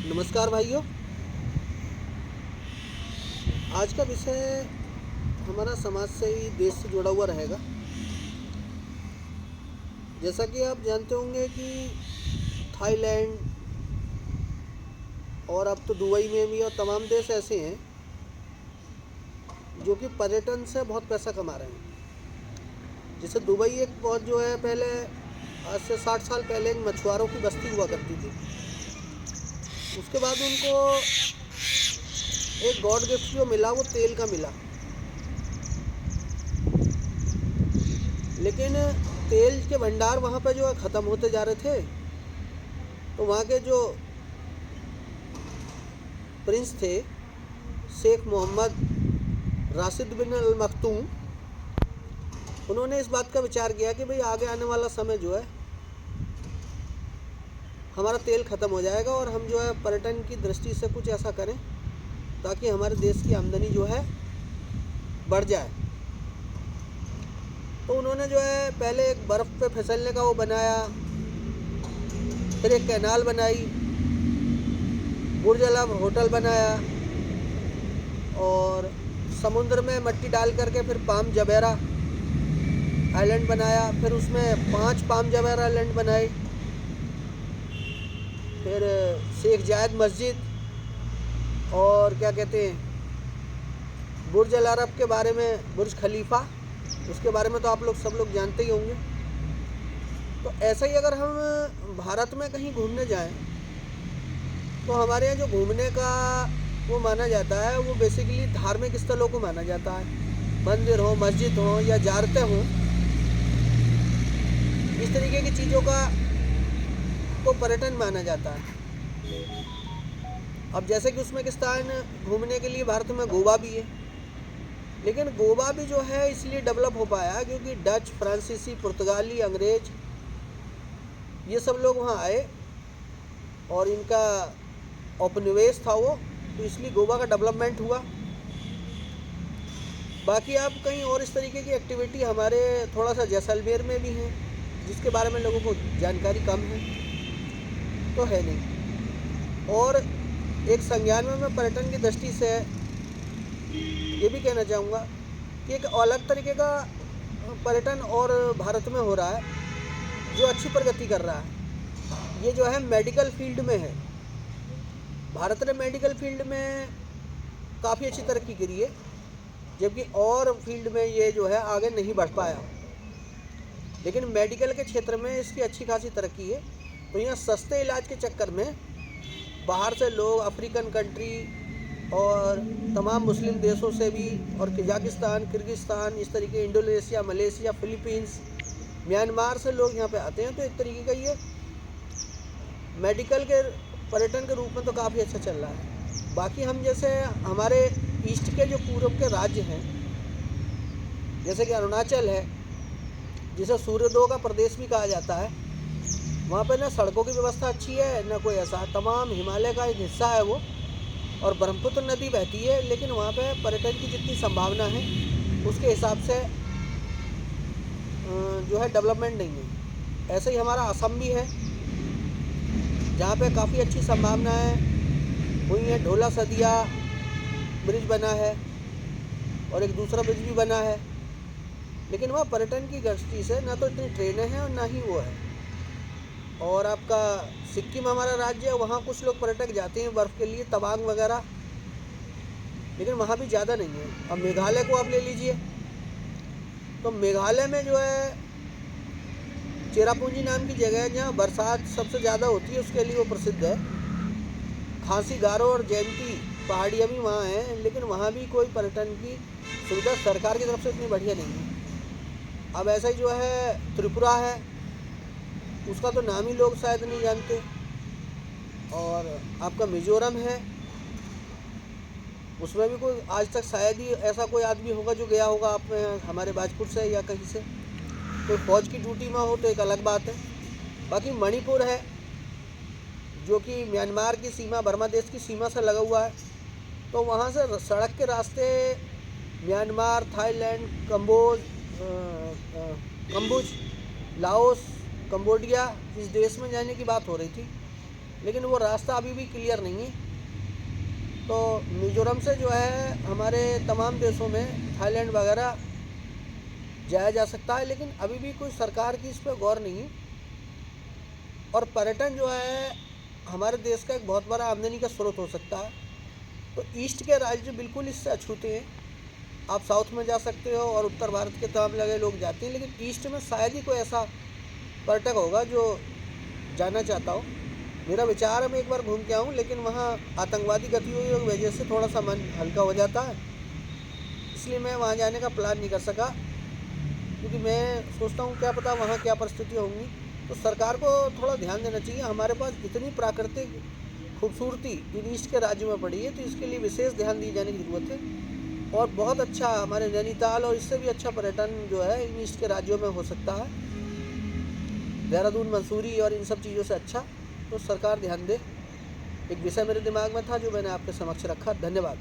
नमस्कार भाइयों। आज का विषय हमारा समाज से ही, देश से जुड़ा हुआ रहेगा। जैसा कि आप जानते होंगे कि थाईलैंड और अब तो दुबई में भी और तमाम देश ऐसे हैं जो कि पर्यटन से बहुत पैसा कमा रहे हैं। जैसे दुबई एक बहुत जो है, पहले आज से 60 साल पहले एक मछुआरों की बस्ती हुआ करती थी। उसके बाद उनको एक गॉड गिफ्ट जो मिला वो तेल का मिला, लेकिन तेल के भंडार वहाँ पे जो है ख़त्म होते जा रहे थे। तो वहाँ के जो प्रिंस थे, शेख मोहम्मद राशिद बिन अल मखतूम, उन्होंने इस बात का विचार किया कि भाई आगे आने वाला समय जो है हमारा तेल ख़त्म हो जाएगा और हम जो है पर्यटन की दृष्टि से कुछ ऐसा करें ताकि हमारे देश की आमदनी जो है बढ़ जाए। तो उन्होंने जो है पहले एक बर्फ़ पे फिसलने का वो बनाया, फिर एक कैनाल बनाई, बुर्ज खलीफा होटल बनाया और समुद्र में मिट्टी डाल करके फिर पाम जबेरा आइलैंड बनाया। फिर उसमें 5 पाम जबेरा आइलैंड बनाए। फिर शेख जायद मस्जिद और क्या कहते हैं बुर्ज अल अरब के बारे में, बुर्ज खलीफा, उसके बारे में तो आप लोग सब लोग जानते ही होंगे। तो ऐसा ही अगर हम भारत में कहीं घूमने जाएं तो हमारे यहाँ जो घूमने का वो माना जाता है वो बेसिकली धार्मिक स्थलों को माना जाता है। मंदिर हो, मस्जिद हो या ज़ियारतें हों, इस तरीके की चीज़ों का तो पर्यटन माना जाता है। अब जैसे कि उज़्बेकिस्तान घूमने के लिए भारत में गोवा भी है, लेकिन गोवा भी जो है इसलिए डेवलप हो पाया क्योंकि डच, फ्रांसीसी, पुर्तगाली, अंग्रेज ये सब लोग वहाँ आए और इनका उपनिवेश था वो, तो इसलिए गोवा का डेवलपमेंट हुआ। बाकी आप कहीं और इस तरीके की एक्टिविटी हमारे थोड़ा सा जैसलमेर में भी हैं जिसके बारे में लोगों को जानकारी कम है, तो है नहीं। और एक संज्ञान में मैं पर्यटन की दृष्टि से ये भी कहना चाहूँगा कि एक अलग तरीके का पर्यटन और भारत में हो रहा है जो अच्छी प्रगति कर रहा है। ये जो है मेडिकल फील्ड में है। भारत ने मेडिकल फील्ड में काफ़ी अच्छी तरक्की करी है, जबकि और फील्ड में ये जो है आगे नहीं बढ़ पाया। लेकिन मेडिकल के क्षेत्र में इसकी अच्छी खासी तरक्की है। तो यहाँ सस्ते इलाज के चक्कर में बाहर से लोग, अफ्रीकन कंट्री और तमाम मुस्लिम देशों से भी, और कजाकिस्तान, किर्गिस्तान, इस तरीके इंडोनेशिया, मलेशिया, फिलीपींस, म्यांमार से लोग यहाँ पे आते हैं। तो एक तरीके का ये मेडिकल के पर्यटन के रूप में तो काफ़ी अच्छा चल रहा है। बाकी हम जैसे हमारे ईस्ट के जो पूर्व के राज्य हैं, जैसे कि अरुणाचल है, जिसे सूर्योदय का प्रदेश भी कहा जाता है, वहाँ पे ना सड़कों की व्यवस्था अच्छी है ना कोई ऐसा, तमाम हिमालय का एक हिस्सा है वो, और ब्रह्मपुत्र नदी बहती है, लेकिन वहाँ पे पर्यटन की जितनी संभावना है उसके हिसाब से जो है डेवलपमेंट नहीं है। ऐसे ही हमारा असम भी है जहाँ पे काफ़ी अच्छी संभावनाएं हुई हैं। ढोला सदिया ब्रिज बना है और एक दूसरा ब्रिज भी बना है, लेकिन वहाँ पर्यटन की दृष्टि से ना तो इतनी ट्रेनें हैं और ना ही वो है। और आपका सिक्किम हमारा राज्य है, वहाँ कुछ लोग पर्यटक जाते हैं बर्फ़ के लिए, तवांग वगैरह, लेकिन वहाँ भी ज़्यादा नहीं है। अब मेघालय को आप ले लीजिए, तो मेघालय में जो है चेरापूंजी नाम की जगह है जहाँ बरसात सबसे ज़्यादा होती है, उसके लिए वो प्रसिद्ध है। खासी, गारो और जयंती पहाड़ियाँ भी वहाँ हैं, लेकिन वहाँ भी कोई पर्यटन की सुविधा सरकार की तरफ से इतनी बढ़िया नहीं है। अब ऐसा ही जो है त्रिपुरा है, उसका तो नाम ही लोग शायद नहीं जानते। और आपका मिज़ोरम है, उसमें भी कोई आज तक शायद ही ऐसा कोई आदमी होगा जो गया होगा आप में हमारे बाजपुर से या कहीं से। कोई फौज की ड्यूटी में हो तो एक अलग बात है। बाकी मणिपुर है जो कि म्यांमार की सीमा, बर्मा देश की सीमा से लगा हुआ है, तो वहाँ से सड़क के रास्ते Myanmar, Thailand, Kamboj, Laos, Cambodia, इस देश में जाने की बात हो रही थी। लेकिन वो रास्ता अभी भी क्लियर नहीं है। तो मिज़ोरम से जो है हमारे तमाम देशों में, थाईलैंड वगैरह जाया जा सकता है, लेकिन अभी भी कोई सरकार की इस पर गौर नहीं है। और पर्यटन जो है हमारे देश का एक बहुत बड़ा आमदनी का स्रोत हो सकता है। तो ईस्ट के राज्य बिल्कुल इससे अछूते हैं। आप साउथ में जा सकते हो और उत्तर भारत के तमाम जगह लोग जाते हैं, लेकिन ईस्ट में शायद ही कोई ऐसा पर्यटक होगा जो जाना चाहता हो। मेरा विचार है मैं एक बार घूम के आऊँ, लेकिन वहाँ आतंकवादी गतिविधियों की वजह से थोड़ा सा मन हल्का हो जाता है, इसलिए मैं वहाँ जाने का प्लान नहीं कर सका। क्योंकि मैं सोचता हूँ क्या पता वहाँ क्या परिस्थिति होंगी। तो सरकार को थोड़ा ध्यान देना चाहिए। हमारे पास इतनी प्राकृतिक खूबसूरती इन ईस्ट के राज्यों में पड़ी है, तो इसके लिए विशेष ध्यान दी जाने की ज़रूरत है। और बहुत अच्छा हमारे नैनीताल और इससे भी अच्छा पर्यटन जो है इन ईस्ट के राज्यों में हो सकता है, देहरादून, मंसूरी और इन सब चीज़ों से अच्छा। तो सरकार ध्यान दे। एक विषय मेरे दिमाग में था जो मैंने आपके समक्ष रखा। धन्यवाद।